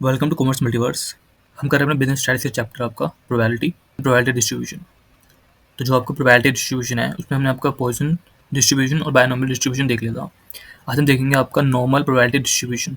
Welcome to commerce multiverse. हम कर रहे हैं अपना बिजनेस स्ट्रेटजी चैप्टर आपका प्रोबेबिलिटी डिस्ट्रीब्यूशन। तो जो आपका प्रोबेबिलिटी डिस्ट्रीब्यूशन है उसमें हमने आपका पॉइसन डिस्ट्रीब्यूशन और बायनॉमियल डिस्ट्रीब्यूशन देख लिया था। आज हम देखेंगे आपका नॉर्मल प्रोबेबिलिटी डिस्ट्रीब्यूशन।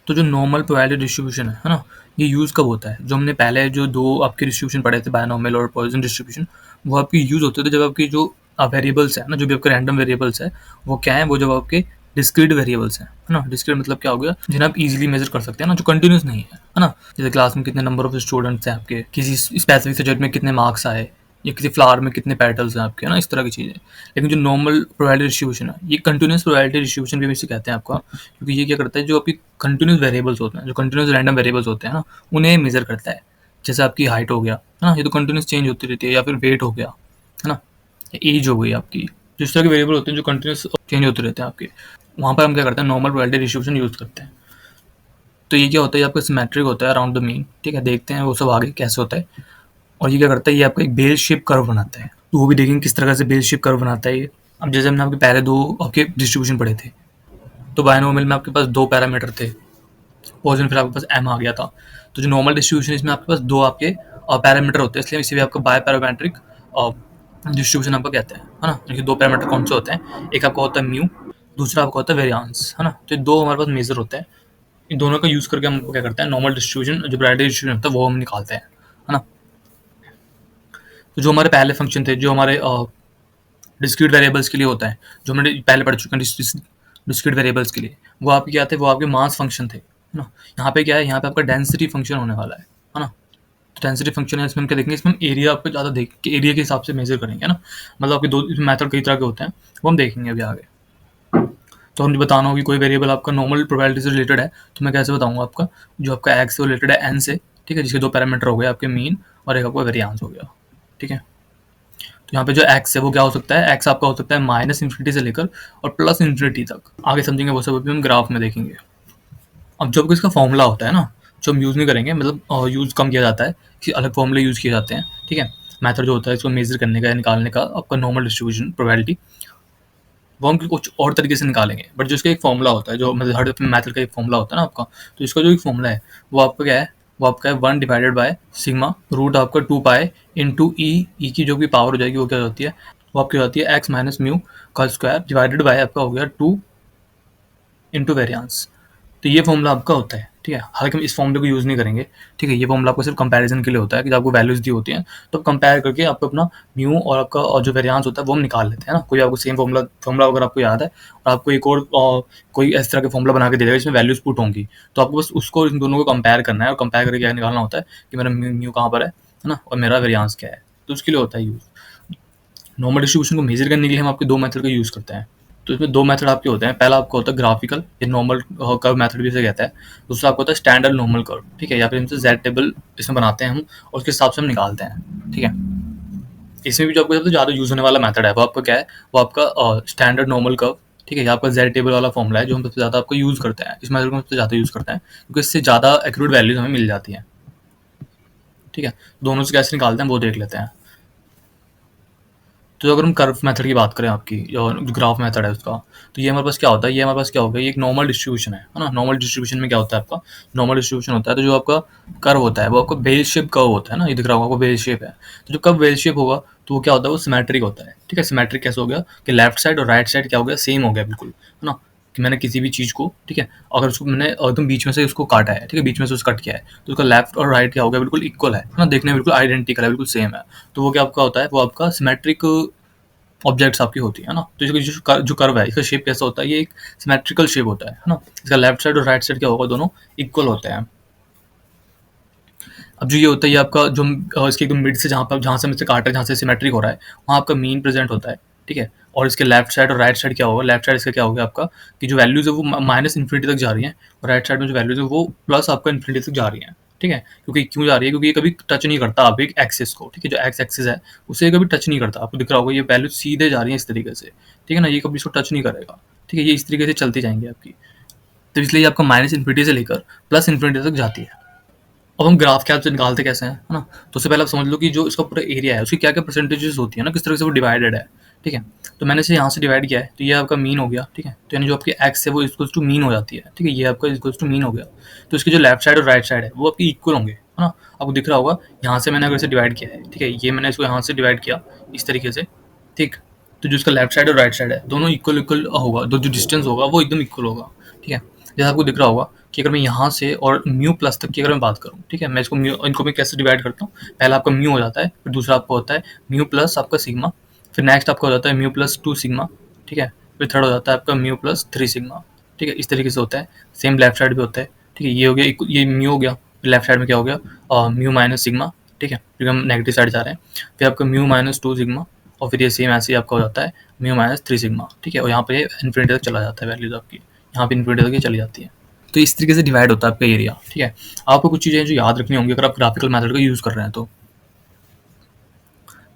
तो जो नॉर्मल प्रोबेबिलिटी डिस्ट्रीब्यूशन है ना, ये यूज़ कब होता है? जो हमने पहले जो दो आपके डिस्ट्रीब्यूशन पढ़े थे, बायनॉमियल और पॉइसन डिस्ट्रीब्यूशन, वो आपकी यूज़ होते थे जब आपकी जो वेरिएबल्स है ना, जो भी आपके रैंडम वेरिएबल्स है, वो क्या है, वो जब आपके डिस्क्रीट वेरिएबल्स हैं, है ना। डिस्क्रीट मतलब क्या हो गया, जिन्हें आप इजीली मेजर कर सकते हैं ना, जो कंटिन्यूस नहीं है ना। जैसे क्लास में कितने नंबर ऑफ स्टूडेंट्स हैं आपके, किसी स्पेसिफिक सब्जेक्ट में कितने मार्क्स आए, या किसी फ्लावर में कितने पेटल्स हैं आपके, है ना, इस तरह की चीज़ें। लेकिन जो नॉर्मल प्रोबेबिलिटी डिस्ट्रीब्यूशन है, ये कंटिन्यूस प्रोबेबिलिटी डिस्ट्रीब्यूशन भी हम इसे कहते हैं आपका, क्योंकि ये क्या करता है, जो आपकी कंटिन्यूस वेरिएबल्स होते हैं, जो कंटिन्यूस रैंडम वेरिएबल्स होते हैं ना, उन्हें मेजर करता है। जैसे आपकी हाइट हो गया, है ना, ये तो कंटिन्यूस चेंज होती रहती है, या फिर वेट हो गया, है ना, या एज हो गई आपकी। जिस तरह के वेरिएबल होते हैं जो कंटिन्यूस चेंज होते रहते हैं आपके, वहाँ पर हम क्या करते हैं, नॉर्मल प्रोबेबिलिटी डिस्ट्रीब्यूशन यूज़ करते हैं। तो ये क्या होता है, ये आपका सिमेट्रिक होता है अराउंड द मीन। ठीक है, देखते हैं वो सब आगे कैसे होता है। और ये क्या करता है, ये आपका एक बेल शेप कर्व बनाता है। तो वो भी देखेंगे किस तरह से बेल शेप कर्व बनाता है ये। अब जैसे हमने आपके पहले दो आपके डिस्ट्रीब्यूशन पढ़े थे, तो बायनोमियल में आपके पास दो पैरामीटर थे, पॉइसन फिर आपके पास एम आ गया था। तो जो नॉर्मल डिस्ट्रीब्यूशन इसमें आपके पास दो आपके पैरामीटर होते हैं, इसलिए इसे भी आपका बाय पैरामेट्रिक डिस्ट्रीब्यूशन आपका कहते हैं, है ना। देखिए दो पैरामीटर कौन से होते हैं, एक आपका होता है म्यू, दूसरा आपका होता है वेरियांस, है ना। तो ये दो हमारे पास मेजर होते हैं। इन दोनों का यूज़ करके हम क्या करते हैं, नॉर्मल डिस्ट्रीब्यूशन जो प्रोबेबिलिटी डिस्ट्रीब्यूशन होता है वो हम निकालते हैं, है ना। तो जो हमारे पहले फंक्शन थे, जो हमारे डिस्क्रीट वेरिएबल्स के लिए होता है, जो हमने पहले पढ़ चुके हैं डिस्क्रीट वेरिएबल्स के लिए, वो आपके क्या थे, वो आपके मास फंक्शन थे, है ना। यहाँ पे क्या है, यहाँ पे आपका डेंसिटी फंक्शन होने वाला है ना। तो डेंसिटी फंक्शन है, इसमें हम क्या देखेंगे, इसमें हम एरिया आपको ज़्यादा देख के एरिया के हिसाब से मेजर करेंगे ना। मतलब आपके दो मेथड कई तरह के होते हैं, वो हम देखेंगे अभी आगे। तो हम बताना होगी कोई वेरिएबल आपका नॉर्मल प्रोबेबिलिटी से रिलेटेड है, तो मैं कैसे बताऊंगा आपका, जो आपका एक्स से रिलेटेड है एन से, ठीक है, जिसके दो पैरामीटर हो गए आपके मीन और एक आपका वेरियांस हो गया। ठीक है, तो यहाँ पे जो एक्स है वो क्या हो सकता है, एक्स आपका हो सकता है माइनस इन्फिनिटी से लेकर और प्लस इन्फिनिटी तक। आगे समझेंगे वो सब अभी हम ग्राफ में देखेंगे। अब जब इसका फॉर्मूला होता है ना, जो हम यूज़ नहीं करेंगे, मतलब यूज़ कम किया जाता है, कि अलग फॉर्मूले यूज़ किए जाते हैं। ठीक है, मैथड जो होता है इसको मेजर करने का या निकालने का, आपका नॉर्मल डिस्ट्रीब्यूशन प्रोबेबिलिटी, वो हम कुछ और तरीके से निकालेंगे। बट जो इसका एक फॉर्मूला होता है, जो मतलब हर मैथड का एक फॉर्मूला होता है ना आपका, तो इसका जो एक फॉर्मूला है वो आपका क्या है, वो आपका है 1 डिवाइडेड बाय सिग्मा रूट आपका 2 पाई इंटू ई की जो भी पावर हो जाएगी वो क्या होती है, वो आपकी होती है एक्स माइनस म्यू का स्क्वायर डिवाइडेड बाय आपका हो गया 2 इंटू वेरियांस। तो ये फॉर्मूला आपका होता है। ठीक है, हालांकि हम इस फॉर्मूले को यूज़ नहीं करेंगे। ठीक है, ये फॉर्मूला आपको सिर्फ कंपैरिजन के लिए होता है, कि जब आपको वैल्यूज दी होती हैं तो कंपेयर करके आपको अपना म्यू और आपका और जो वेरियांस होता है वो हम निकाल लेते हैं ना। कोई आपको सेम फॉर्मूला अगर आपको याद है और आपको एक और कोई इस तरह के फॉर्मूला बना के दे देगा जिसमें वैल्यूज पुट होंगी, तो आपको बस उसको इन दोनों को कंपेयर करना है, और कंपेयर करके क्या निकालना होता है कि मेरा म्यू कहाँ पर है ना, और मेरा वेरियांस क्या है। तो उसके लिए होता है यूज़। नॉर्मल डिस्ट्रीब्यूशन को मेजर करने के लिए हम आपके दो मेथड का यूज़ करते हैं। तो इसमें दो मेथड आपके होते हैं। पहला आपका होता है ग्राफिकल, ये नॉर्मल कर्व मेथड भी इसे कहता है। दूसरा आपका होता है स्टैंडर्ड नॉर्मल कर्व। ठीक है, या फिर हमसे जेड टेबल इसमें बनाते हैं हम, और उसके हिसाब से हम निकालते हैं। ठीक है, इसमें भी जो आपको सबसे ज़्यादा यूज़ होने वाला मेथड है वो आपका क्या है, वो आपका स्टैंडर्ड नॉर्मल कर्व। ठीक है, ये आपका जेड टेबल वाला फॉर्मूला है जो हम सबसे ज़्यादा आपको यूज़ करते हैं। इस मेथड को हम सबसे ज़्यादा यूज़ करते हैं क्योंकि इससे ज़्यादा एक्यूरेट वैल्यूज हमें मिल जाती हैं। ठीक है, दोनों से कैसे निकालते हैं वो देख लेते हैं। तो अगर हम कर्व मेथड की बात करें आपकी, जो ग्राफ मेथड है उसका, तो ये हमारे पास क्या होता है, ये हमारे पास क्या होगा, ये एक नॉर्मल डिस्ट्रीब्यूशन है ना। नॉर्मल डिस्ट्रीब्यूशन में क्या होता है आपका, नॉर्मल डिस्ट्रीब्यूशन होता है तो जो आपका कर्व होता है वो आपका बेल शेप कर्व होता है ना। ये दिख रहा होगा आपको बेल शेप है। तो जो कर्व बेल शेप होगा तो वो क्या होता है, वो सिमेट्रिक होता है। ठीक है, सिमेट्रिक कैसे हो गया कि लेफ्ट साइड और राइट साइड क्या हो गया, सेम हो गया बिल्कुल, है ना। कि मैंने किसी भी चीज़ को, ठीक है, अगर उसको मैंने एकदम बीच में से उसको काटा है, ठीक है, बीच में से उसको कट किया है, तो उसका लेफ्ट और राइट क्या हो गया, बिल्कुल इक्वल है ना, देखने में बिल्कुल आइडेंटिकल है, बिल्कुल सेम है। तो वो क्या आपका होता है, वो आपका सिमेट्रिक ऑब्जेक्ट्स आपकी होती है ना। तो इसका जो कर्व है इसका शेप कैसा होता है, ये एक सिमेट्रिकल शेप होता है ना। इसका लेफ्ट साइड और राइट साइड क्या होगा, दोनों इक्वल होते हैं। अब जो ये होता है, ये आपका जो इसके एकदम मिड से जहाँ से हम इसे काट रहे हैं, जहाँ से सिमेट्रिक हो रहा है, वहाँ आपका मीन प्रेजेंट होता है। ठीक है, और इसके लेफ्ट साइड और राइट साइड क्या होगा, लेफ्ट साइड इसका क्या होगा आपका, कि जो वैल्यूज है वो माइनस इन्फिनिटी तक जा रही हैं, और राइट साइड में जो वैल्यूज है वो प्लस आपका इन्फिनिटी तक जा रही हैं। ठीक है, क्योंकि क्यों जा रही है, क्योंकि ये कभी टच नहीं करता आप एक एक्सिस को। ठीक है, जो एक्स एक्सिस है उसे कभी टच नहीं करता। आपको दिख रहा होगा ये वैल्यू सीधे जा रही है इस तरीके से। ठीक है ना, ये कभी इसको टच नहीं करेगा। ठीक है, ये इस तरीके से चलती जाएंगी आपकी। तो इसलिए ये आपका माइनस इन्फिनिटी से लेकर प्लस इन्फिनिटी तक जाती है। अब हम ग्राफ क्या से निकालते कैसे हैं, है ना। तो उससे पहले आप समझ लो कि जो इसका पूरा एरिया है उसकी क्या क्या परसेंटेजेस होती है ना, किस तरह से वो डिवाइडेड है। ठीक है। तो मैंने इसे यहाँ से डिवाइड किया है, तो ये आपका मीन हो गया, ठीक है। तो यानी जो आपकी एक्स है वो इक्वल्स टू मीन हो जाती है, ठीक है। ये आपका इक्वल्स टू मीन हो गया। तो इसकी जो लेफ्ट साइड और राइट साइड है वो आपकी इक्वल होंगे, है ना। आपको दिख रहा होगा यहाँ से मैंने अगर इसे डिवाइड किया है, ठीक है, ये मैंने इसको यहाँ से डिवाइड किया इस तरीके से, ठीक। तो जो इसका लेफ्ट साइड और राइट साइड है दोनों इक्वल इक्वल होगा, जो डिस्टेंस होगा वो एकदम इक्वल होगा, ठीक है। जैसे आपको दिख रहा होगा कि अगर मैं यहाँ से और म्यू प्लस तक की अगर मैं बात करूँ, ठीक है, मैं इसको म्यू, इनको मैं कैसे डिवाइड करता हूँ, पहला आपका म्यू हो जाता है, फिर दूसरा आपका होता है म्यू प्लस आपका सिग्मा, फिर नेक्स्ट आपका हो जाता है म्यू प्लस 2 सिग्मा, ठीक है, फिर थर्ड हो जाता है आपका म्यू प्लस 3 सिग्मा, ठीक है। इस तरीके से होता है। सेम लेफ्ट साइड भी होता है, ठीक है। ये हो गया, ये म्यू हो गया, लेफ्ट साइड में क्या हो गया, म्यू माइनस सिग्मा, ठीक है, क्योंकि हम नेगेटिव साइड जा रहे हैं। फिर आपका म्यू माइनस 2 सिग्मा, और फिर ये सेम ऐसे ही आपका हो जाता है म्यू माइनस 3 सिग्मा, ठीक है। और यहाँ पे इन्फिनिटी तक चला जाता है वैल्यूज आपकी, यहाँ पे इन्फिनिटी तक ये चली जाती है। तो इस तरीके से डिवाइड होता है आपका एरिया, ठीक है। आपको कुछ चीज़ें जो याद रखनी होंगी अगर आप ग्राफिकल मेथड का यूज़ कर रहे हैं तो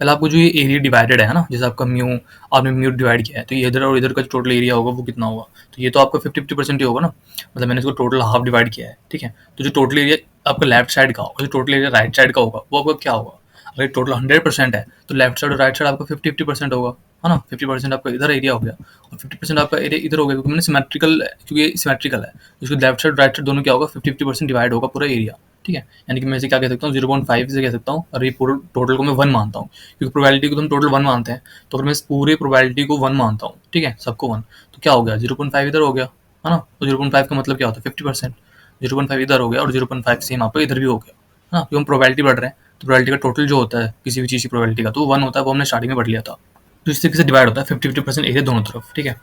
पहले आपको जो ये एरिया डिवाइडेड है ना, जैसे आपका म्यू, आपने म्यू डिवाइड किया है, तो ये इधर और इधर का जो टोटल एरिया होगा वो कितना होगा, तो ये तो आपका 50-50% ही होगा ना, मतलब मैंने इसको टोटल हाफ डिवाइड किया है, ठीक है। तो जो टोटल एरिया आपका लेफ्ट साइड का होगा, जो टोटल एरिया राइट साइड का होगा वो आपका क्या होगा, अगर टोटल 100% है तो लेफ्ट साइड और राइट साइड आपका 50-50% होगा, है ना। 50% आपका इधर एरिया हो गया और 50% आपका एरिया इधर हो गया, क्योंकि मैंने सिमेट्रिकल, क्योंकि ये सिमेट्रिकल है, इसको लेफ्ट साइड राइट साइड दोनों क्या होगा, 50-50% डिवाइड होगा पूरा एरिया, ठीक है। यानी कि मैं इसे क्या कह सकता हूँ, 0.5 से कह सकता हूँ, और ये पूरे टोटल को मैं 1 मानता हूँ, क्योंकि प्रोबेबिलिटी को तो हम टोटल 1 मानते हैं, तो अगर मैं इस पूरे प्रोबेबिलिटी को 1 मानता हूँ, ठीक है, सबको 1, तो क्या हो गया, 0.5 इधर हो गया, है ना। तो 0.5 का मतलब क्या होता है, 50%। 0.5 इधर हो गया और 0.5 सेम आपका इधर भी हो गया, है ना, क्योंकि हम प्रोबेबिलिटी बढ़ रहे हैं, तो प्रोबेबिलिटी का टोटल जो होता है किसी भी चीज़ की प्रोबेबिलिटी का, तो 1 होता है, वो हमने स्टार्टिंग में पढ़ लिया था। तो इस तरीके से डिवाइड होता है 50-50% एरिया दोनों तरफ, ठीक है।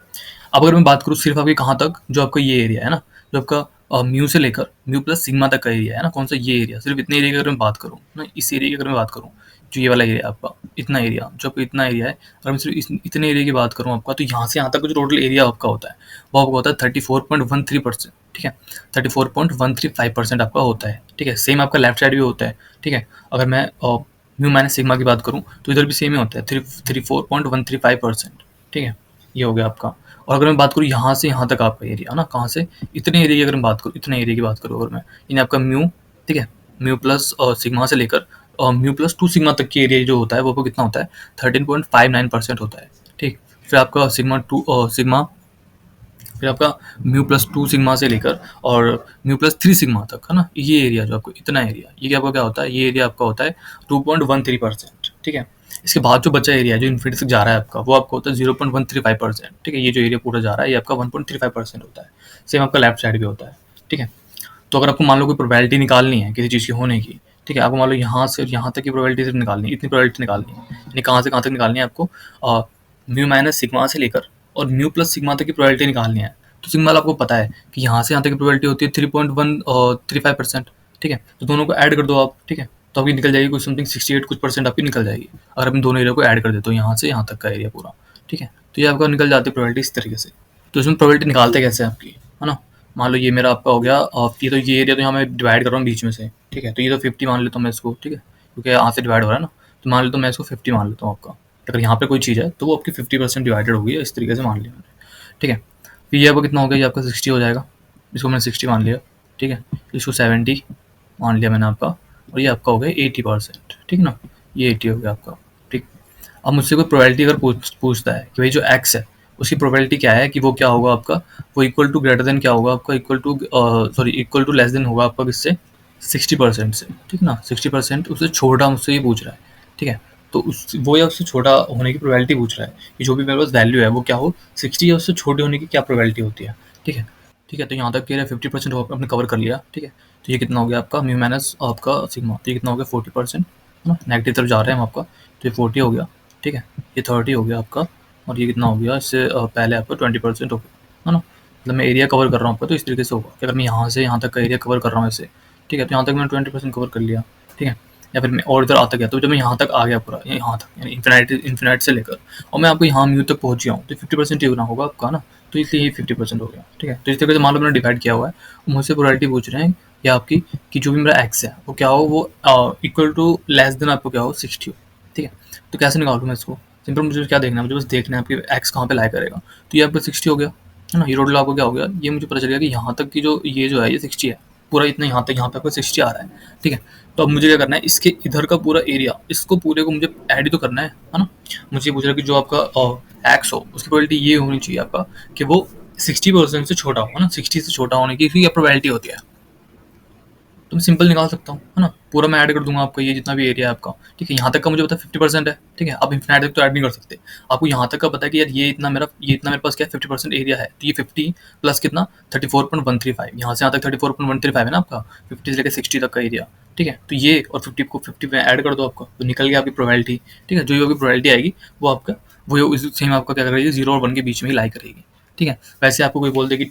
अब अगर मैं बात करूँ सिर्फ आपके कहाँ तक, जो आपका ये एरिया है ना, जो आपका म्यू से लेकर म्यू प्लस सिग्मा तक का एरिया है ना, कौन सा, ये एरिया, सिर्फ इतने एरिया की अगर मैं बात करूँ ना, इस एरिया की अगर मैं बात करूँ, जो ये वाला एरिया आपका, इतना एरिया, जो आपका इतना एरिया है, अगर मैं सिर्फ इतने एरिया की बात करूँ आपका, तो यहाँ से यहाँ तक जो टोटल एरिया आपका होता है वो आपका होता है 34.13%, ठीक है। 34.135% आपका होता है, ठीक है। सेम आपका लेफ्ट साइड भी होता है, ठीक है। अगर मैं म्यू माइनस सिग्मा की बात करूँ तो इधर भी सेम ही होता है, 34.135%, ठीक है। ये हो गया आपका। और अगर मैं बात करूँ यहाँ से यहाँ तक आपका एरिया ना, कहाँ से, इतने एरिया की अगर मैं बात करूँ, इतने एरिया की बात करूँ अगर मैं, यानी आपका म्यू, ठीक है, म्यू प्लस सिग्मा से लेकर म्यू प्लस 2 सिग्मा तक की एरिया जो होता है वो आपको कितना होता है, 13.59% होता है, ठीक। फिर आपका सिग्मा, फिर आपका म्यू प्लस 2 सिग्मा से लेकर और म्यू प्लस 3 सिग्मा तक, है ना, ये एरिया जो आपको इतना एरिया, ये आपका क्या होता है, ये एरिया आपका होता है 2.13%, ठीक है। इसके बाद जो बचा एरिया जो इन्फिनिटी तक जा रहा है आपका, वो आपका होता है 0.135%, ठीक है। ये जो एरिया पूरा जा रहा है ये आपका 1.35% होता है। सेम आपका लेफ्ट साइड भी होता है, ठीक है। तो अगर आपको मान लो कोई प्रोबेबिलिटी निकालनी है किसी चीज़ की होने की, ठीक है, आपको मान लो यहाँ से यहाँ तक की प्रोबेबिलिटी सिर्फ निकालनी है, इतनी प्रोबेबिलिटी निकालनी है, यानी कहाँ से कहाँ तक निकालनी है आपको, म्यू माइनस सिग्मा से लेकर और म्यू प्लस सिग्मा तक की प्रोबेबिलिटी निकालनी है। तो सिग्मा आपको पता है कि यहाँ से यहाँ तक की प्रोबेबिलिटी होती है 3.135%, ठीक है। तो दोनों को ऐड कर दो आप, ठीक है, तो आपकी निकल जाएगी कुछ समथिंग 68 कुछ परसेंट आपकी निकल जाएगी, अगर हम दोनों एरिया को ऐड कर देते हो यहाँ से यहाँ तक का एरिया पूरा, ठीक है। तो ये आपका निकल जाती है प्रोबेबिलिटी इस तरीके से। तो इसमें प्रोबेबिलिटी निकालते कैसे हैं आपकी, है ना। मान लो ये मेरा आपका हो गया, ये तो ये एरिया तो यहाँ मैं डिवाइड कर रहा हूँ बीच में से, ठीक है। तो ये तो 50 मान लेता हूँ मैं इसको, ठीक है, क्योंकि यहाँ से डिवाइड हो रहा है ना, तो मान लेता हूँ मैं इसको 50 मान लेता हूँ आपका। अगर यहाँ पे कोई चीज़ है तो वो आपकी 50% डिवाइडेड होगी, इस तरीके से मान लिया मैंने, ठीक है। फिर ये आपका कितना हो गया, ये आपका 60 हो जाएगा, इसको मैंने 60 मान लिया, ठीक है। इसको 70 मान लिया मैंने आपका, और ये आपका हो गया 80%, ठीक ना, ये 80 हो गया आपका, ठीक। अब मुझसे कोई प्रोबेबिलिटी अगर पूछता है कि भाई जो एक्स है उसकी प्रोबेबिलिटी क्या है कि वो क्या होगा आपका, वो इक्वल टू ग्रेटर देन क्या होगा आपका, इक्वल टू लेस देन होगा आपका किससे, 60% से, ठीक ना। 60% उससे छोटा मुझसे ये पूछ रहा है, ठीक है। तो वो या उससे छोटा होने की प्रोबेबिलिटी पूछ रहा है कि जो भी मेरे पास वैल्यू है वो क्या हो, 60 या उससे छोटे होने की क्या प्रोबेबिलिटी होती है, ठीक है। ठीक है, तो यहाँ तक कह रहा है 50% आपने कवर कर लिया, ठीक है। तो ये कितना हो गया आपका म्यू माइनस आपका सिग्मा, तो ये कितना हो गया 40%, है ना, नेगेटिव तरफ जा रहे हैं हम आपका, तो ये 40 हो गया, ठीक है। ये 30 हो गया आपका, और ये कितना हो गया, इससे पहले आपका 20% हो गया, है ना। मतलब मैं एरिया कवर कर रहा हूँ आपका, तो इस तरीके से होगा कि अगर मैं यहाँ से यहाँ तक का एरिया कवर कर रहा हूँ ऐसे, ठीक है, तो यहाँ तक मैंने 20% कवर कर लिया, ठीक है। या फिर मैं और इधर आता गया, तो जब मैं यहाँ तक आ गया पूरा, यहाँ तक यानी इन्फिनाइट से लेकर, और मैं आपको यहाँ म्यू तक पहुँच गया हूँ, तो 50% ही होना होगा आपका ना, तो इसलिए ये 50% हो गया, ठीक है। तो इस तरीके से मान लो मैंने डिवाइड किया हुआ है, मुझसे प्रोबेबिलिटी पूछ रहे हैं या आपकी कि जो भी मेरा एक्स है वो क्या हो, वो इक्वल टू लेस देन आपको क्या हो 60 हो, ठीक है। तो कैसे निकालूँ मैं इसको, सिंपल मुझे क्या देखना है, मुझे बस देखना है आपकी एक्स कहाँ पे लाई करेगा, तो ये आपका 60 हो गया, है ना। ये टोटल आपको क्या हो गया, ये मुझे पता चल गया कि यहाँ तक की जो ये जो है ये 60 है, पूरा इतना यहाँ तक, यहाँ पे आपको 60 आ रहा है, ठीक है। तो अब मुझे क्या करना है, इसके इधर का पूरा एरिया, इसको पूरे को मुझे ऐड ही तो करना है ना। मुझे ये पूछ रहा है कि जो आपका एक्स हो उसकी प्रोबेबिलिटी ये होनी चाहिए आपका कि वो 60% से छोटा हो, है ना। 60 से छोटा होने की इसकी क्या प्रोबेबिलिटी होती है, तो मैं सिंपल निकाल सकता हूँ, है ना। पूरा मैं ऐड कर दूंगा आपका, ये जितना भी एरिया है आपका, ठीक है। यहाँ तक का मुझे पता है 50% है, ठीक है। अब इन्फिनाइट तक तो ऐड नहीं कर सकते। आपको यहाँ तक का पता है कि यार ये इतना मेरे पास क्या है, 50% एरिया है, तो ये 50 प्लस कितना 34.135, यहाँ से यहाँ तक 34.135 है ना आपका, 50 से लेकर 60 तक का एरिया, ठीक है। तो ये और 50 को 50 में ऐड कर दो आपको, तो निकल गया आपकी प्रोबेबिलिटी, ठीक है। जो भी प्रोबेबिलिटी आएगी वो आपका वो सेम आपका क्या करेगी, 0 और 1 के बीच में ही लाई करेगी, ठीक है। वैसे आपको कोई बोल दे कि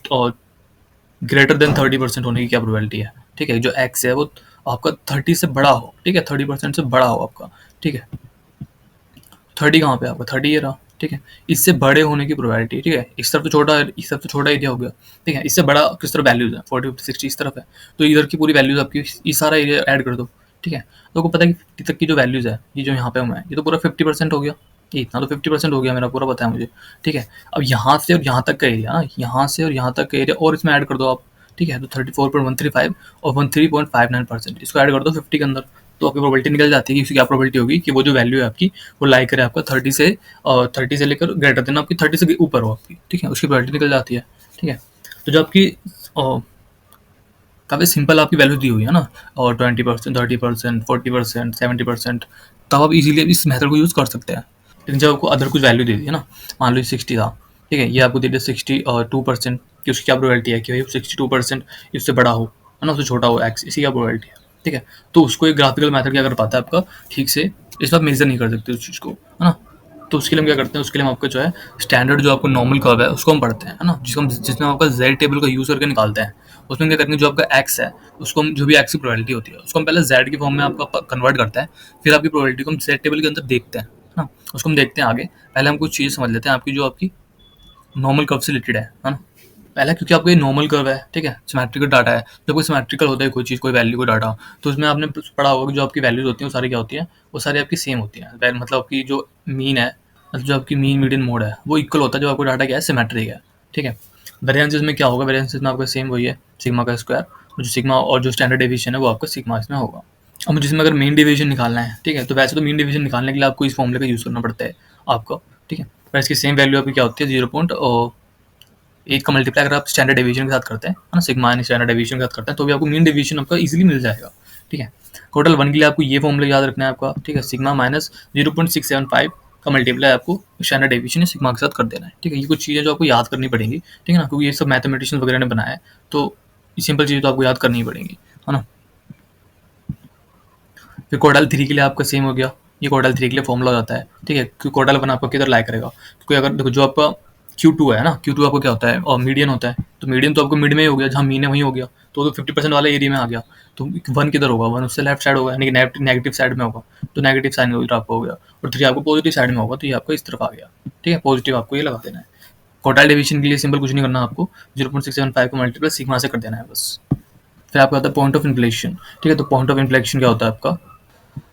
ग्रेटर देन 30% होने की क्या प्रोबेबिलिटी है, ठीक है। जो एक्स है वो आपका 30 से बड़ा हो, ठीक है, 30% से बड़ा हो आपका, ठीक है। 30 कहाँ पे आपका, 30 ये रहा, ठीक है। इससे बड़े होने की प्रोबेबिलिटी, ठीक है। इस तरफ तो छोटा है, इस तरफ तो छोटा एरिया हो गया, ठीक है। इससे बड़ा किस तरफ वैल्यूज है, 40 50 60 इस तरफ है, तो इधर की पूरी वैल्यूज आपकी ये सारा एरिया ऐड कर दो, ठीक है। तो आपको पता है कि 50 तक की जो वैल्यूज है, ये जो यहाँ पे है, ये तो पूरा 50% हो गया, ये इतना तो 50% हो गया मेरा, पूरा पता है मुझे, ठीक है। अब यहाँ से और यहाँ तक का एरिया, यहाँ से और यहाँ तक का एरिया और इसमें ऐड कर दो आप, ठीक है। तो 34.135 और 13.59%, इसको ऐड कर दो 50 के अंदर, तो आपकी प्रोबेबिलिटी निकल जाती है कि इसकी क्या प्रोबेबिलिटी होगी कि वो जो वैल्यू है आपकी वो लाई करे आपका 30 से लेकर ग्रेटर देन आपकी 30 से ऊपर हो आपकी, ठीक है। उसकी प्रोबेबिलिटी निकल जाती है, ठीक है। तो जो आपकी काफ़ी सिंपल आपकी वैल्यू दी हुई है ना, और 20%, 30%, 40%, 70%, तब आप इजीली इस मेथड को यूज़ कर सकते हैं। लेकिन जब आपको अदर कुछ वैल्यू दे दी है ना, मान लो 60 था, ठीक है, ये आपको दे दिया 62% कि उसकी क्या प्रोबेबिलिटी है कि भाई 62% इससे बड़ा हो, है ना, उससे छोटा हो एक्स, इसी क्या प्रोबेबिलिटी है, ठीक है। तो उसको एक ग्राफिकल मेथड क्या कर पाता है आपका ठीक से, इस बार मेजर नहीं कर सकते उस चीज़ को, है ना। तो उसके लिए हम क्या करते हैं, उसके लिए हम आपका जो है स्टैंडर्ड जो आपको नॉर्मल कर्व है उसको हम पढ़ते हैं, है ना, जिसमें हम आपका जेड टेबल का यूज़ करके निकालते हैं। उसमें क्या करेंगे, जो आपका एक्स है उसको हम, जो भी एक्स की प्रोबेबिलिटी होती है उसको हम पहले जेड की फॉर्म में आपका कन्वर्ट करते हैं, फिर आपकी प्रोबेबिलिटी को हम जेड टेबल के अंदर देखते हैं, है ना। उसको हम देखते हैं आगे, पहले हम कुछ चीज़ समझ लेते हैं आपकी जो आपकी नॉर्मल कर्व से रिलेटेड है ना। पहला क्योंकि आपका ये नॉर्मल कर्व है, ठीक है, सिमेट्रिकल डाटा है। जब कोई सिमेट्रिकल होता है कोई चीज़, कोई वैल्यू, कोई डाटा, तो उसमें आपने पढ़ा होगा कि जो आपकी वैल्यूज होती हैं वो सारी क्या होती हैं, वो सारी आपकी सेम होती हैं। मतलब आपकी जो मीन है, मतलब जो आपकी मीन मीडियन मोड है वो इक्वल होता है जब आपको डाटा क्या है, सिमेट्रिक है, ठीक है। वेरिएंसेस में क्या होगा, वेरिएंसेस में आपका सेम वही है, सिग्मा का स्क्वायर, और जो सिग्मा और जो स्टैंडर्ड डेविएशन है वो आपका सिग्मा इसमें होगा। अब मुझे इसमें अगर मीन डेविएशन निकालना है, ठीक है, तो वैसे तो मीन डेविएशन निकालने के लिए आपको इस फॉर्मूले का यूज़ करना पड़ता है आपको, ठीक है। पर इसकी सेम वैल्यू आपकी क्या होती है, 0.8 का मल्टीप्लाई अगर आप स्टैंडर्ड डेविएशन के साथ करते हैं, है ना, सिग्मा यानी स्टैंडर्ड डेविएशन के साथ करते हैं, तो भी आपको मीन डेविएशन आपका इजीली मिल जाएगा, ठीक है। टोटल 1 के लिए आपको ये फॉर्मूला याद रखना है आपका, ठीक है। सिग्मा माइनस 0.675 का मल्टीप्लाई आपको स्टैंडर्ड डेविएशन या सिग्मा के साथ कर देना है, ठीक है। ये कुछ चीज़ें जो आपको याद करनी पड़ेंगी, ठीक है ना, क्योंकि ये सब मैथमेटिशियन वगैरह ने बनाया है, तो ये सिंपल चीज़ें तो आपको याद करनी पड़ेंगी, है ना। फिर कोडाल 3 के लिए आपका सेम हो गया, ये कोडाल 3 के लिए फॉर्मूला हो जाता है, ठीक है, क्योंकि कोडाल 1 आपको किधर लाई करेगा, क्योंकि अगर देखो जो आपका Q2 है ना, Q2 आपको क्या होता है, और मीडियन होता है, तो मीडियन तो आपको मिड में ही हो गया, जहाँ मीन है वहीं हो गया, तो 50% वाले एरिया में आ गया, तो 1 किधर होगा, 1 उससे लेफ्ट साइड होगा, यानी कि नेगेटिव साइड में होगा, तो नेगेटिव साइड में आपको हो गया, और 3 आपको पॉजिटिव साइड में होगा, तो ये आपको इस तरफ आ गया, ठीक है, पॉजिटिव आपको ये लगा देना है। कोटाइल डिवीजन के लिए सिंपल कुछ नहीं करना आपको, 0.675 को मल्टीप्लाई सिग्मा से कर देना है बस। फिर आपका आता है पॉइंट ऑफ इन्फ्लेक्शन, ठीक है। तो पॉइंट ऑफ इन्फ्लेक्शन क्या होता है आपका,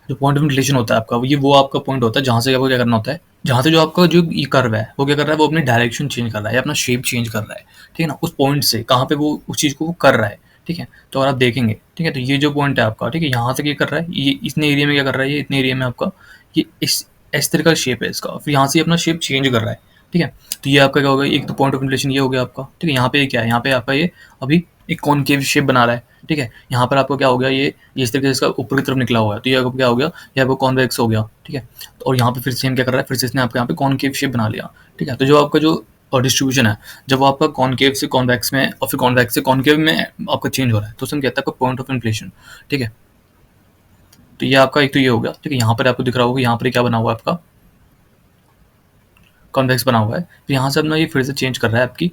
जो पॉइंट ऑफ इन्फ्लेशन होता है आपका, ये वो आपका पॉइंट होता है जहाँ से आपको क्या करना होता है, जहाँ से जो आपका जो ये कर्व है वो क्या कर रहा है, वो अपनी डायरेक्शन चेंज कर रहा है, अपना शेप चेंज कर रहा है, ठीक है ना, उस पॉइंट से कहाँ पे वो उस चीज़ को वो कर रहा है, ठीक है। तो अगर आप देखेंगे, ठीक है, तो ये जो पॉइंट है आपका, ठीक है, यहाँ से ये कर रहा है, ये इतने एरिया में क्या कर रहा है, ये इतने एरिया में आपका ये इस तरह का शेप है इसका, फिर यहाँ से अपना शेप चेंज कर रहा है, ठीक है। तो ये आपका क्या होगा, एक तो पॉइंट ऑफ इन्फ्लेशन ये हो गया आपका, ठीक है। यहाँ पे क्या है, यहाँ पे आपका ये अभी एक कॉनकेव शेप बना रहा है, ठीक है। यहाँ पर आपको क्या हो गया, ये इस तरीके से इसका ऊपर की तरफ निकला हुआ है, तो ये आपको क्या हो गया, ये आपको कॉन्वेक्स हो गया, ठीक है। और यहाँ पे फिर सेम क्या कर रहा है, फिर से इसने आपके यहाँ पे कॉनकेव शेप बना लिया, ठीक है। तो जो आपका जो डिस्ट्रीब्यूशन है, जब वो आपका कॉनकेव से कॉन्वेक्स में और फिर कॉन्वेक्स से कॉनकेव में आपका चेंज हो रहा है, तो उसमें कहता है आपका पॉइंट ऑफ इन्फ्लेशन, ठीक है। तो ये आपका एक तो ये हो गया, ठीक है। यहाँ पर आपको दिख रहा होगा, यहाँ पर क्या बना हुआ है आपका, कॉन्वेक्स बना हुआ है, तो यहाँ से अपना ये फिर से चेंज कर रहा है आपकी,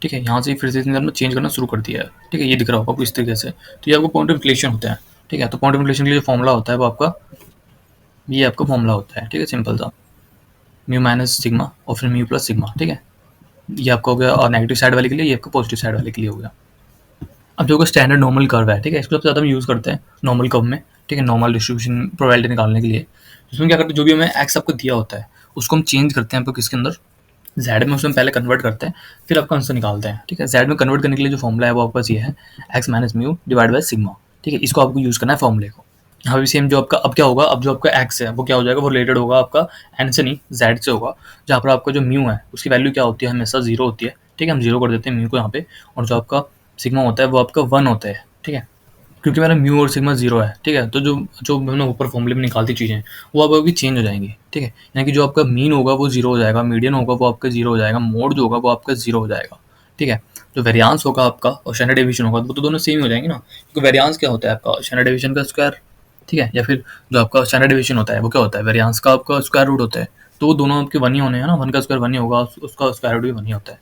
ठीक है। यहाँ से फिर से इसने अपना चेंज करना शुरू कर दिया है, ठीक है, ये दिख रहा होगा आपको इस तरीके से। तो ये आपको पॉइंट ऑफ इन्फ्लेशन होता है, ठीक है। तो पॉइंट ऑफ इन्फ्लेशन के लिए जो फॉर्मूला होता है वो आपका ये आपका फॉर्मूला होता है, ठीक है, सिंपल सा, म्यू माइनस सिग्मा और फिर म्यू प्लस सिग्मा, ठीक है। ये आपका हो गया, और नेगेटिव साइड वाले के लिए ये आपका पॉजिटिव साइड वाले के लिए हो गया। अब जो स्टैंडर्ड नॉर्मल कर्व है, ठीक है, इसको सबसे ज़्यादा हम यूज़ करते हैं नॉर्मल कर्व में, ठीक है, नॉर्मल डिस्ट्रीब्यूशन प्रोबेबिलिटी निकालने के लिए। इसमें क्या करते हैं, जो भी हमें एक्स आपको दिया होता है उसको हम चेंज करते हैं आपको किसके अंदर, जेड में उसमें पहले कन्वर्ट करते हैं, फिर आपका आंसर निकालते हैं। ठीक है, जेड में कन्वर्ट करने के लिए जो फॉर्मूला है वो आपके पास ये है, x minus mu divide by sigma. ठीक है, इसको आपको यूज़ करना है फॉर्मूले को। यहाँ भी सेम जो आपका अब क्या होगा, अब जो आपका एक्स है वो क्या हो जाएगा, वो रिलेटेड होगा आपका एन से नहीं जेड से होगा, जहाँ पर आपका जो म्यू है उसकी वैल्यू क्या होती है, हमेशा जीरो होती है। ठीक है, हम जीरो कर देते हैं म्यू को यहाँ पे, और जो आपका सिग्मा होता है वो आपका 1 होता है। ठीक है, क्योंकि मेरा म्यू और सिग्मा जीरो है। ठीक है, तो जो जो हमने ऊपर फॉर्मूले में निकालती चीज़ें वो अब अभी चेंज हो जाएंगी। ठीक है, यानी कि जो आपका मीन होगा वो जीरो हो जाएगा, मीडियन होगा वो आपका जीरो हो जाएगा, मोड जो होगा वो आपका जीरो हो जाएगा। ठीक है, जो वेरियांस होगा आपका और स्टैंडर्ड डेविएशन होगा वो तो दोनों सेम ही हो जाएंगे ना, क्योंकि वेरियांस क्या होता है आपका, स्टैंडर्ड डेविएशन का स्क्वायर। ठीक है, या फिर जो आपका स्टैंडर्ड डेविएशन होता है वो क्या होता है, वेरियांस का आपका स्क्वायर रूट होता है। तो वो दोनों आपके वन ही होने हैं ना, वन का स्क्वायर वन ही होगा, उसका स्क्वायर रूट भी वन ही होता है।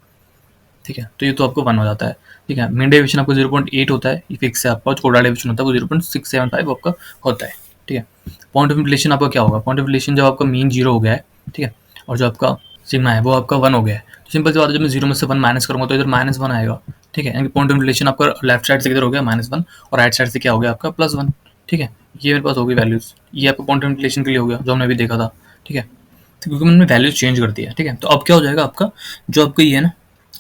ठीक है, तो ये तो आपको 1 हो जाता है। ठीक है, मीन डेविएशन आपको 0.8 होता है, ये फिक्स है आपका। कोडा डेविएशन होता है वो 0.675 आपका होता है। ठीक है, पॉइंट ऑफ रिलेशन आपका क्या होगा, पॉइंट ऑफ रिलेशन जब आपका मीन जीरो हो गया है, ठीक है, और जो आपका सिग्मा है वो आपका 1 हो गया है, तो सिंपल सी बात है, जब मैं जीरो में से 1 माइनस करूँगा तो इधर -1 आएगा। ठीक है, यानी कि पॉइंट ऑफ रिलेशन आपका लेफ्ट साइड से किधर हो गया -1, और राइट साइड से क्या हो गया आपका +1। ठीक है, ये मेरे पास हो गई वैल्यूज़, ये आपका पॉइंट ऑफ रिलेशन के लिए हो गया जो हमने अभी देखा था। ठीक है, तो क्योंकि मैंने वैल्यूज चेंज कर दी है। ठीक है, तो अब क्या हो जाएगा आपका, जो आपका ये है ना,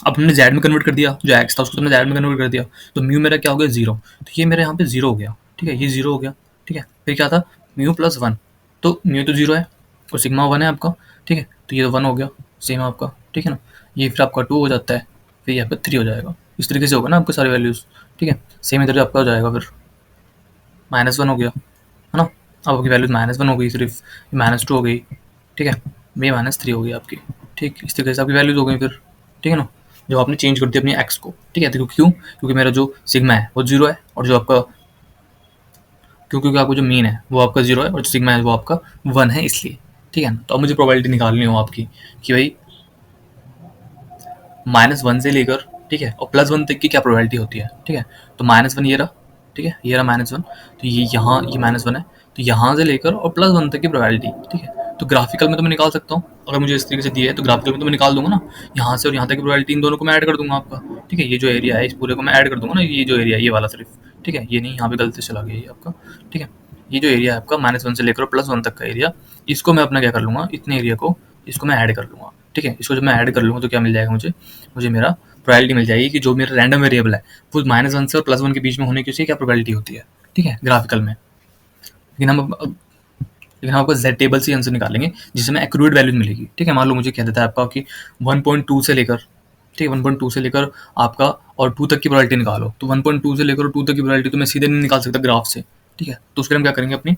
अब हमने जेड में कन्वर्ट कर दिया, जो एक्स था उसको तुमने जेड में कन्वर्ट कर दिया, तो म्यू मेरा क्या हो गया, जीरो। तो ये मेरे यहाँ पे जीरो हो गया। ठीक है, ये जीरो हो गया। ठीक है, फिर क्या था, म्यू +1, तो म्यू तो जीरो है और सिग्मा 1 है आपका। ठीक है, तो ये तो 1 हो गया सेम आपका। ठीक है ना, ये फिर आपका 2 हो जाता है, फिर यहाँ पे 3 हो जाएगा। इस तरीके से होगा ना आपके सारे वैल्यूज़। ठीक है, सेम इधर आपका हो जाएगा, फिर -1 हो गया, है ना। अब आपकी वैल्यूज -1 हो गई, सिर्फ -2 हो गई। ठीक है, ये -3 हो गई आपकी। ठीक, इस तरीके से आपकी वैल्यूज हो गई फिर। ठीक है ना, जो आपने चेंज कर दिया अपनी एक्स को। ठीक है, देखो क्यों, क्योंकि मेरा जो सिग्मा है वो जीरो है, और जो आपका क्योंकि आपको जो मीन है वो आपका जीरो है, और जो सिग्मा है वो आपका 1 है, इसलिए। ठीक है ना, तो अब मुझे प्रोबेबिलिटी निकालनी हो आपकी कि भाई -1 से लेकर, ठीक है, और +1 तक की क्या प्रोबेबिलिटी होती है। ठीक है, तो -1 ये रहा। ठीक है, ये रहा -1, तो ये यहाँ ये -1 है, तो यहाँ से लेकर और +1 तक की प्रोबेबिलिटी। ठीक है, तो ग्राफिकल में तो मैं निकाल सकता हूँ, अगर मुझे इस तरीके से दिया है तो ग्राफिकल में तो मैं निकाल दूंगा ना, यहाँ से और यहाँ तक की प्रोबेबिलिटी इन दोनों को मैं ऐड कर दूंगा आपका। ठीक है, ये जो एरिया है इस पूरे को मैं ऐड कर दूंगा ना, ये जो एरिया है ये वाला सिर्फ। ठीक है, ये नहीं, यहाँ पे गलती से चला गया ये आपका। ठीक है, ये जो एरिया है आपका -1 से लेकर +1 तक का एरिया, इसको मैं अपना क्या कर लूँगा, इतने एरिया को इसको मैं ऐड कर लूँगा। ठीक है, इसको जब मैं ऐड कर लूँगा तो क्या मिल जाएगा मुझे, मुझे मेरा प्रोबेबिलिटी मिल जाएगी कि जो मेरा रैंडम वेरिएबल है वो -1 से और +1 के बीच में होने की उसकी क्या प्रोबेबिलिटी होती है। ठीक है, ग्राफिकल में। लेकिन हम आपको जेड टेबल से आंसर निकालेंगे जिसमें एक्यूरेट वैल्यूज मिलेगी। ठीक है, मान लो मुझे कह देता है आपका कि 1.2 से लेकर, ठीक है, 1.2 से लेकर आपका और 2 तक की प्रोबेबिलिटी निकालो, तो 1.2 से लेकर 2 तक की प्रोबेबिलिटी तो मैं सीधे नहीं निकाल सकता ग्राफ से। ठीक है, तो उसके लिए हम क्या करेंगे, अपनी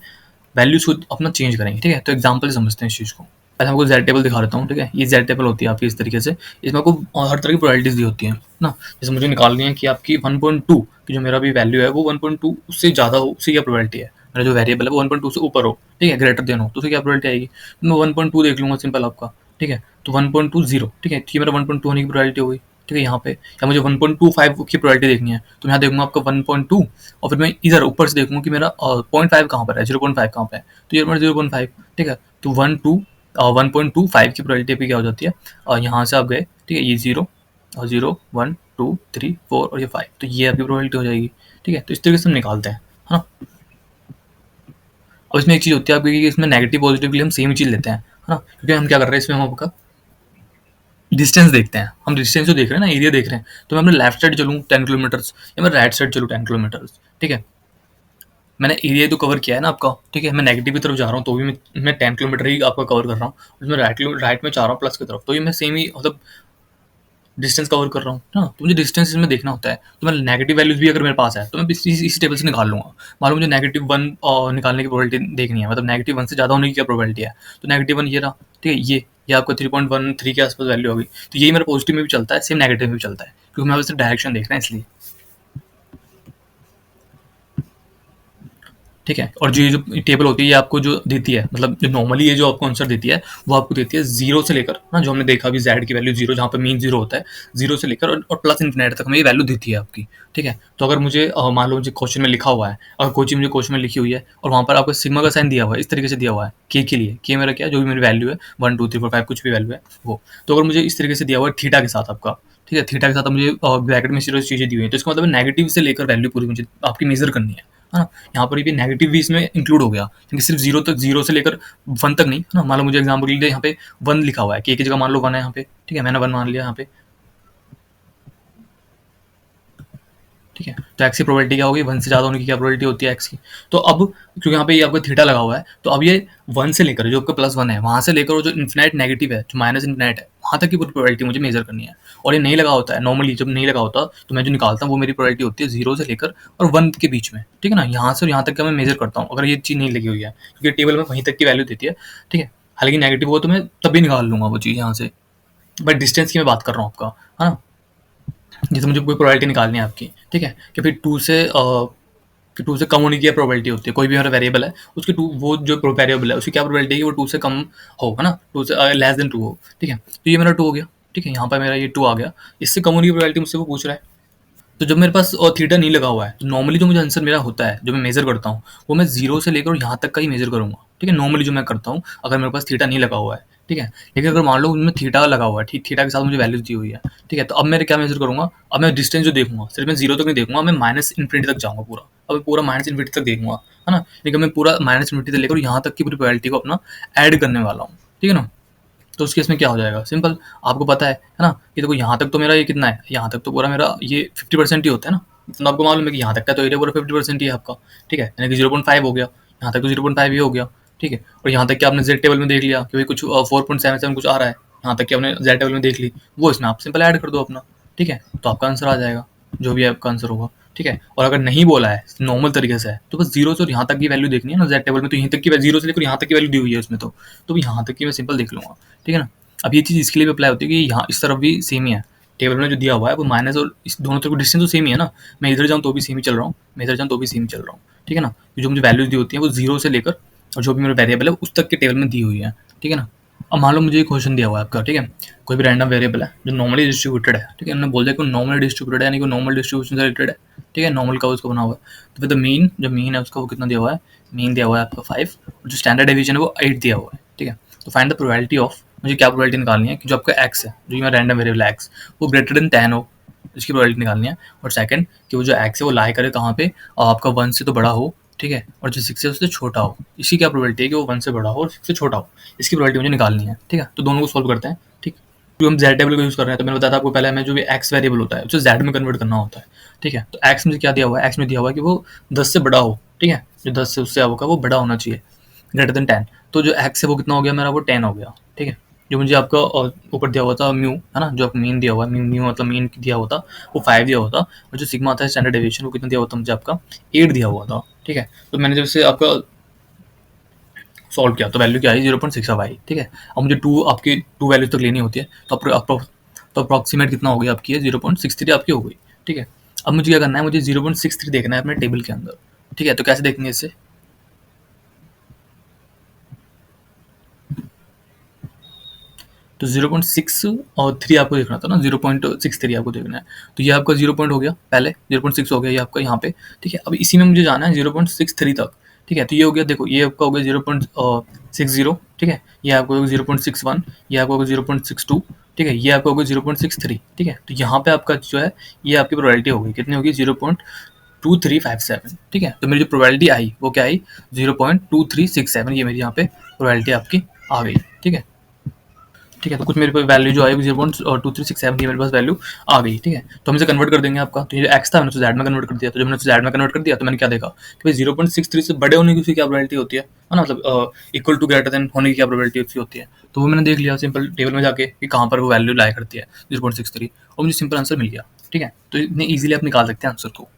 वैल्यूज को अपना चेंज करेंगे। ठीक है, तो एग्जाम्पल समझते हैं इस चीज़ को। पहले आपको जेड टेबल दिखा देता हूँ। ठीक है, ये जेड टेबल होती है आपकी इस तरीके से, इसमें आपको हर तरह की प्रोबेबिलिटीज दी होती हैं ना। जैसे मुझे निकालनी है कि आपकी 1.2 की जो मेरा भी वैल्यू है वो 1.2 उससे ज़्यादा हो, उससे क्या प्रोबेबिलिटी है, मेरा जो वेरिएबल है वो 1.2 से ऊपर हो। ठीक है, ग्रेटर देन हो, तो उससे क्या प्रोबेबिलिटी आएगी, तो मैं 1.2 देख लूँगा सिंपल आपका। ठीक है, तो 1.20, ठीक है, तो ये मेरा 1.2 होने की प्रोबेबिलिटी हो गई। ठीक है, यहाँ पे या मुझे 1.25 की प्रोबेबिलिटी देखनी है, तो मैं यहाँ देखूंगा आपका 1.2, और फिर मैं इधर ऊपर से देखूंगा कि मेरा 0.5 कहाँ पर है, 0.5 कहाँ पे है, तो ये मेरा 0.5। ठीक है, तो 1.25 की प्रोबेबिलिटी आपकी क्या हो जाती है, और यहाँ से आप गए। ठीक है, ये 0 और 0 1 2 3 4 और ये 5, तो ये आपकी प्रोबेबिलिटी हो जाएगी। ठीक है, तो इस तरीके से हम निकालते हैं, है ना। और इसमें एक चीज़ होती है आपकी कि इसमें नेगेटिव पॉजिटिव के लिए हम सेम ही चीज़ लेते हैं, है ना, क्योंकि हम क्या कर रहे हैं इसमें, हम आपका डिस्टेंस देखते हैं, हम डिस्टेंस जो देख रहे हैं ना, एरिया देख रहे हैं, तो मैं अपने लेफ्ट साइड चलूँ 10 किलोमीटर्स या मैं राइट साइड चलूँ 10 किलोमीटर्स। ठीक है, मैंने एरिया तो कवर किया है ना आपका। ठीक है, मैं नेगेटिव की तरफ जा रहा हूँ तो भी मैं 10 किलोमीटर ही आपका कवर कर रहा हूँ, उसमें राइट में जा रहा हूँ प्लस की तरफ, तो ये मैं सेम ही मतलब डिस्टेंस कवर कर रहा हूँ ना। तो मुझे डिस्टेंस इसमें देखना होता है, तो मैं नेगेटिव वैल्यूज भी अगर मेरे पास है तो मैं इसी टेबल से निकाल लूँगा। मान लो मुझे -1 निकालने की प्रोबेबिलिटी देखनी है, मतलब -1 से ज़्यादा होने की क्या प्रोबेबिलिटी है, तो -1 ये रहा। ठीक है, ये आपका 3.13 के आसपास वैल्यू होगी, तो यही मेरा पॉजिटिव में भी चलता है, सेम नेगेटिव में भी चलता है, क्योंकि मैं वैसे डायरेक्शन देख रहे हैं इसलिए। ठीक है, और जो टेबल होती है ये आपको जो देती है, मतलब जो नॉर्मली ये जो आपको आंसर देती है वो आपको देती है 0 से लेकर ना, जो हमने देखा अभी जेड की वैल्यू 0, जहाँ पे मीन 0 होता है, 0 से लेकर और प्लस इन्फिनिटी तक हमें ये वैल्यू देती है आपकी। ठीक है, तो अगर मुझे मान लो मुझे क्वेश्चन में लिखा हुआ है, अगर कोई चीज़ मुझे क्वेश्चन में लिखी हुई है और वहाँ पर आपको सिग्मा का साइन दिया हुआ है, इस तरीके से दिया हुआ है के लिए, के मेरा क्या है, जो भी मेरी वैल्यू है 1 2 3 4 5 कुछ भी वैल्यू है वो, तो अगर मुझे इस तरीके से दिया हुआ है थीटा के साथ आपका, ठीक है, थीटा के साथ मुझे ब्रैकेट में सीरीज चीज़ें दी हुई है, तो इसका मतलब नेगेटिव से लेकर वैल्यू पूरी मुझे आपकी मेजर करनी है है ना। यहाँ पर भी नेगेटिव भी इसमें इंक्लूड हो गया, क्योंकि सिर्फ जीरो तक, जीरो से लेकर वन तक नहीं, है ना। मान लो मुझे एग्जाम्पल के लिए यहाँ पे वन लिखा हुआ है, कि एक की जगह मान लो वन है यहाँ पे, ठीक है, मैंने वन मान लिया यहाँ पे, ठीक है। तो एक्स की प्रोबेबिलिटी क्या होगी, वन से ज़्यादा होने की क्या प्रोबेबिलिटी होती है एक्स की। तो अब क्योंकि यहाँ पे ये आपका थीटा लगा हुआ है, तो अब ये वन से लेकर जो आपका प्लस वन है, वहाँ से लेकर वो जो इन्फिनाइट नेगेटिव है, जो माइनस इन्फिनाइट है, वहाँ तक की पूरी प्रोबेबिलिटी मुझे मेजर करनी है। और ये नहीं लगा होता है नॉर्मली, जब नहीं लगा होता तो मैं जो निकालता हूँ वो मेरी प्रोबेबिलिटी होती है जीरो से लेकर और वन के बीच में, ठीक है ना। यहाँ से यहाँ तक का मैं मेजर करता हूँ, अगर ये चीज़ नहीं लगी हुई है, क्योंकि टेबल में वहीं तक की वैल्यू देती है, ठीक है। हालांकि नेगेटिव हो तो मैं तभी निकाल लूंगा वो चीज़ यहाँ से, बट डिस्टेंस की मैं बात कर रहा हूँ आपका, है ना। जैसे मुझे कोई प्रोबेबिलिटी निकालनी है आपकी, ठीक है, कि फिर टू से कम होने की क्या प्रोबेबिलिटी होती है, कोई भी हमारा वेरिएबल है उसकी टू, वो जो वेरिएबल है उसकी क्या प्रोबेबिलिटी है कि वो टू से कम हो, है ना, टू से लेस देन टू हो, ठीक है। तो ये मेरा टू हो गया, ठीक है, यहाँ पर मेरा ये टू आ गया, इससे कम होने की प्रोबेबिलिटी मुझसे वो पूछ रहा है। तो जब मेरे पास थीटा नहीं लगा हुआ है, तो नॉर्मली जो मुझे आंसर मेरा होता है, जो मैं मेजर करता हूँ, वो मैं जीरो से लेकर यहाँ तक का ही मेजर करूंगा, ठीक है। नॉर्मली जो मैं करता हूँ, अगर मेरे पास थीटा नहीं लगा हुआ है, ठीक है। लेकिन अगर मान लो उनमें थीटा लगा हुआ है, ठीक, थीटा के साथ मुझे वैल्यूज दी हुई है, ठीक है, तो अब मैं क्या मेजर करूंगा, अब मैं डिस्टेंस जो देखूंगा, सिर्फ मैं जीरो तक नहीं देखूंगा, मैं माइनस इन्फिनिटी तक जाऊंगा पूरा, अब पूरा माइनस इन्फिनिटी तक देखूंगा, है ना। लेकिन मैं पूरा माइनस इन्फिनिटी तक लेकर यहाँ तक की पूरी प्रोबेबिलिटी को अपना ऐड करने वाला हूँ, ठीक है ना। तो उस केस में क्या हो जाएगा, सिंपल, आपको पता है ना, कि देखो यहाँ तक तो मेरा ये कितना है, यहाँ तक तो पूरा मेरा ये 50% ही होता है ना। तो आपको मालूम है कि यहाँ तक का तो एरिया पूरा 50% ही है आपका, ठीक है, यानी कि 0.5 हो गया, यहाँ तक तो 0.5 ही हो गया, ठीक है। और यहाँ तक कि आपने जेड टेबल में देख लिया कि भाई कुछ 4.77 कुछ आ रहा है, यहाँ तक कि आपने जेड टेबल में देख ली, वो इसमें आप सिंपल ऐड कर दो अपना, ठीक है, तो आपका आंसर आ जाएगा, जो भी आपका आंसर होगा, ठीक है। और अगर नहीं बोला है, नॉर्मल तरीके से है, तो बस जीरो से यहाँ तक की वैल्यू देखनी है ना जेड टेबल में, तो यहीं तक की जीरो से लेकर यहाँ तक की वैल्यू दी हुई है उसमें, तो यहाँ तक की मैं सिंपल देख लूँगा, ठीक है ना। अब ये चीज़ इसके लिए भी अप्लाई होती है कि यहाँ इस तरफ भी सेम ही है, टेबल में जो दिया हुआ है वो माइनस और इस दोनों तरफ डिस्टेंस तो सेम ही है ना। मैं इधर जाऊँ तो भी सेम ही चल रहा हूँ, मैं इधर जाऊँ तो भी सेम चल रहा हूँ, ठीक है ना। जो मुझे वैल्यूज दी होती है वो जीरो से लेकर और जो भी मेरा वेरिएबल है उस तक के टेबल में दी हुई है, ठीक है ना। अब मान लो मुझे एक क्वेश्चन दिया हुआ है आपका, ठीक है, कोई भी रैंडम वेरिएबल है जो नॉर्मली डिस्ट्रीब्यूटेड है, ठीक है, उन्होंने बोल दिया कि नॉर्मली डिस्ट्रीब्यूटेड है, यानी कि नॉर्मल डिस्ट्रीब्यूशन से रिलेटेड है, ठीक है, नॉर्मल का उसका बना हुआ है। तो फिर द मीन, जो मीन है उसका वो कितना दिया हुआ है, मीन दिया हुआ है आपका 5, और जो स्टैंडर्ड डेविएशन है वो 8 दिया हुआ है, ठीक है। तो फाइंड द प्रोबेबिलिटी ऑफ, मुझे क्या प्रोबेबिलिटी निकालनी है कि जो आपका एक्स है, जो मेरा रैंडम वेरिएबल एक्स, वो ग्रेटर देन 10 हो, इसकी प्रोबेबिलिटी निकालनी है। और सेकंड कि वो जो एक्स है वो लाई करे कहाँ पे, आपका 1 से तो बड़ा हो, ठीक है, और जो 6 है उससे छोटा हो, इसकी क्या प्रोबेबिलिटी है कि वो 1 से बड़ा हो और 6 से छोटा हो, इसकी प्रोबेबिलिटी मुझे निकालनी है, ठीक है। तो दोनों को सॉल्व करते हैं, ठीक। जो हम जेड टेबल को यूज़ कर रहे हैं, तो मैंने बताया था आपको पहले, हमें जो भी एक्स वेरिएबल होता है उसे जेड में कन्वर्ट करना होता है, ठीक है। तो एक्स में क्या दिया हुआ है, एक्स में दिया हुआ है कि वो 10 से बड़ा हो, ठीक है, जो 10 से उससे होगा वो बड़ा होना चाहिए, ग्रेटर देन 10। तो जो एक्स है वो कितना हो गया मेरा, वो 10 हो गया, ठीक है। जो मुझे आपका ऊपर दिया हुआ था म्यू, है ना, जो आपको मीन दिया हुआ है, म्यू मतलब मीन दिया हुआ था, वो 5 दिया हुआ था, और जो सिग्मा था स्टैंडर्ड डेविएशन वो कितना दिया हुआ था मुझे, आपका 8 दिया हुआ था, ठीक है। तो मैंने जब इसे आपका सॉल्व किया तो वैल्यू क्या आई, 0.6 आई, ठीक है। अब मुझे टू आपकी टू वैल्यूज तक लेनी होती है, तो अप्रॉक्सीमेट कितना हो गया आपकी है, 0.63 आपकी हो गई, ठीक है। अब मुझे क्या करना है, मुझे 0.63 देखना है अपने टेबल के अंदर, ठीक है। तो कैसे देखेंगे इससे, तो 0.6 और 3 आपको देखना था ना, 0.63 आपको देखना है। तो ये आपका 0 पॉइंट हो गया, पहले 0.6 हो गया ये आपका यहाँ पे, ठीक है। अब इसी में मुझे जाना है 0.63 तक, ठीक है। तो ये हो गया, देखो ये आपका हो गया 0.60, ठीक है, ये आपको होगा 0.61, ये आपको होगा 0.62, ठीक है, ये आपको होगा 0.63, ठीक है। तो यहाँ पे आपका जो है ये आपकी प्रोबेबिलिटी होगी कितनी होगी, 0.2357, ठीक है। तो मेरी जो प्रोबेबिलिटी आई वो क्या आई, 0.2367, ये मेरी यहाँ पे प्रोबेबिलिटी आपकी आ गई, ठीक है, ठीक है। तो कुछ मेरे पास वैल्यू जो आई 0.2367 की मेरे पास वैल्यू आ गई, ठीक है। तो हम इसे कन्वर्ट कर देंगे आपका, तो ये एक्स था मैंने उसे जेड में कन्वर्ट कर दिया, तो जब मैंने उसे जेड में कन्वर्ट कर दिया तो मैंने क्या देखा कि भाई 0.63 से बड़े होने की उसकी क्या प्रोबेबिलिटी होती है ना, मतलब इक्वल टू ग्रेटर देन होने की क्या प्रोबेबिलिटी उसकी होती है। तो वो मैंने देख लिया सिंपल टेबल में जाके कि कहाँ पर वो वैल्यू लाई करती है 0.63, और मुझे सिंपल आंसर मिल गया, ठीक है। तो इतने ईजिली आप निकाल सकते हैं आंसर को।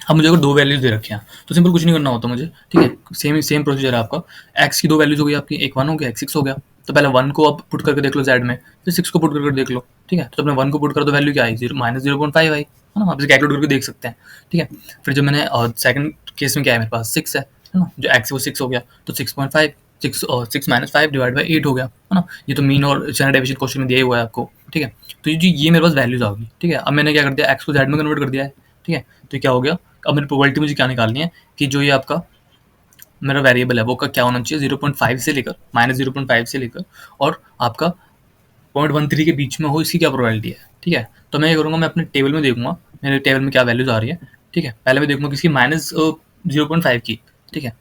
अब मुझे अगर दो वैल्यूज दे रखे हैं तो सिंपल कुछ नहीं करना होता मुझे, ठीक है। सेम प्रोसीजर है आपका, एक्स की दो वैल्यूज हो गई आपकी, एक 1 हो गया, एक 6 हो गया। तो पहले 1 को आप पुट करके देख लो जेड में, फिर 6 को पुट करके देख लो, ठीक है। तो अपने 1 को पुट कर दो, वैल्यू क्या आई, -0.5 आई, है ना, आप इसे कैलकुलेट करके देख सकते हैं, ठीक है। फिर जो मैंने सेकंड केस में क्या है, मेरे पास 6 है ना, जो एक्स वो 6 हो गया, तो 6.5, 6 माइनस 5 डिवाइड बाई 8 हो गया, है ना। ये तो मीन और स्टैंडर्ड डेविएशन क्वेश्चन में दिया हुआ है आपको, ठीक है। तो ये मेरे पास वैल्यूज आ गई, ठीक है। अब मैंने क्या कर दिया, एक्स को जेड में कन्वर्ट कर दिया है, ठीक है। तो क्या हो गया, अब मेरी प्रोबेबिलिटी मुझे क्या निकालनी है कि जो ये आपका मेरा वेरिएबल है वो का क्या होना चाहिए, 0.5 से लेकर -0.5 से लेकर और आपका 0.13 के बीच में हो, इसकी क्या प्रोबेबिलिटी है, ठीक है। तो मैं ये करूँगा, मैं अपने टेबल में देखूंगा मेरे टेबल में क्या वैल्यूज आ रही है, ठीक है। पहले मैं देखूंगा किसकी -0.5 की, ठीक है।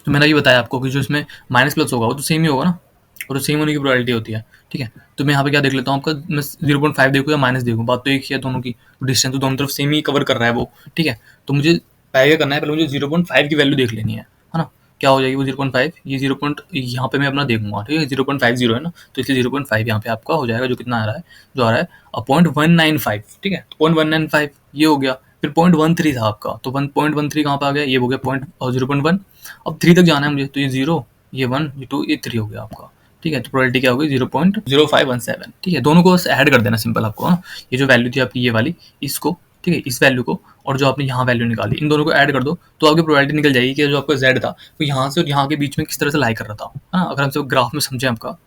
तो मैंने ये बताया आपको कि जो इसमें माइनस प्लस होगा वो तो सेम ही होगा ना, और तो सेम होने की प्रोबेबिलिटी होती है, ठीक है। तो मैं यहाँ पे क्या देख लेता हूँ आपका, मैं 0.5 देखूँ या माइनस देखूँ, बात तो एक ही है दोनों की, डिस्टेंस तो दोनों तरफ सेम ही कवर कर रहा है वो, ठीक है। तो मुझे पहले क्या करना है, पहले मुझे 0.5 की वैल्यू देख लेनी है ना। क्या हो जाएगी वो 0.5, ये 0. यहाँ पे मैं अपना देखूंगा, ठीक है। 0.50 है ना, तो इसलिए 0.5 यहाँ पे आपका हो जाएगा, जो कितना आ रहा है, जो आ रहा है 0.195, ठीक है। 0.195 ये हो गया। फिर 0.13 था आपका, तो 1.13 कहाँ पे आ गया, ये हो गया 0.1। अब 3 तक जाना है मुझे, तो ये 0, ये 1, ये 2, ये 3 हो गया आपका, ठीक है। तो प्रोबेबिलिटी क्या होगी, 0.0517, ठीक है। दोनों को बस ऐड कर देना सिंपल आपको, हाँ। ये जो वैल्यू थी आपकी ये वाली, इसको, ठीक है, इस वैल्यू को, और जो आपने यहाँ वैल्यू निकाली, इन दोनों को ऐड कर दो, तो आपकी प्रोबेबिलिटी निकल जाएगी कि जो आपका z था वो यहाँ से और यहाँ के बीच में किस तरह से लाई कर रहा था, है ना। अगर हम सब ग्राफ में समझें आपका,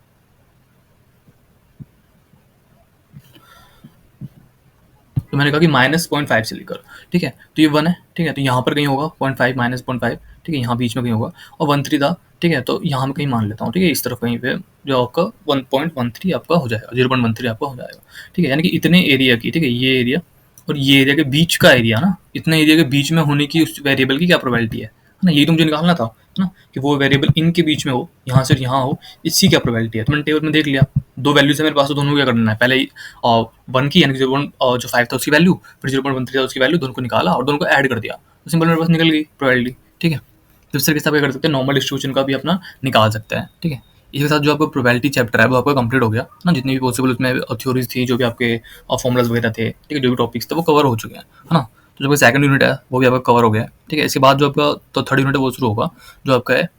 तो मैंने कहा कि -0.5 से लेकर, ठीक है, तो ये 1 है, ठीक है। तो यहाँ पर कहीं होगा 0.5 -0.5, ठीक है, यहाँ बीच में कहीं होगा, और 1.3 था, ठीक है। तो यहाँ मैं कहीं मान लेता हूँ, ठीक है, इस तरफ कहीं पे जो आपका 1.13 आपका हो जाएगा, 0.13 आपका हो जाएगा, ठीक है। यानी कि इतने एरिया की, ठीक है, ये एरिया और ये एरिया के बीच का एरिया ना, इतने एरिया के बीच में होने की उस वेरिएबल की क्या प्रोबेबिलिटी है ना, ये तो मुझे निकालना था ना, कि वो वेरिएबल इनके बीच में हो, यहाँ से यहाँ हो, इसकी क्या प्रोबेबिलिटी है। तो मैंने टेबल में देख लिया, दो वैल्यूज है मेरे पास, तो दोनों को क्या करना है, पहले 1 की यानी कि 0.5 था उसकी वैल्यू, फिर 0.13 था उसकी वैल्यू, दोनों को निकाला और दोनों को ऐड कर दिया, तो सिंपल मेरे पास निकल गई प्रोबेबिलिटी, ठीक है। तो इस तरीके से आप क्या कर सकते हैं, नॉर्मल डिस्ट्रीब्यूशन का भी अपना निकाल सकते हैं, ठीक है। इसके साथ जो आपका प्रोबेबिलिटी चैप्टर है वो आपका कंप्लीट हो गया ना, जितनी भी पॉसिबल उसमें थ्योरीज थी, जो भी आपके फॉर्मुलाज वगैरह थे, ठीक है, जो भी टॉपिक्स थे वो कवर हो चुके हैं, है ना। तो जो सेकंड यूनिट है वो भी आपका कवर हो गया है, ठीक है। इसके बाद जो आपका तो थर्ड यूनिट है वो शुरू होगा, जो आपका है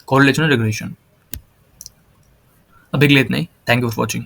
कोरिलेशन और रिग्रेशन। अभी के लिए इतना ही, थैंक यू फॉर वॉचिंग।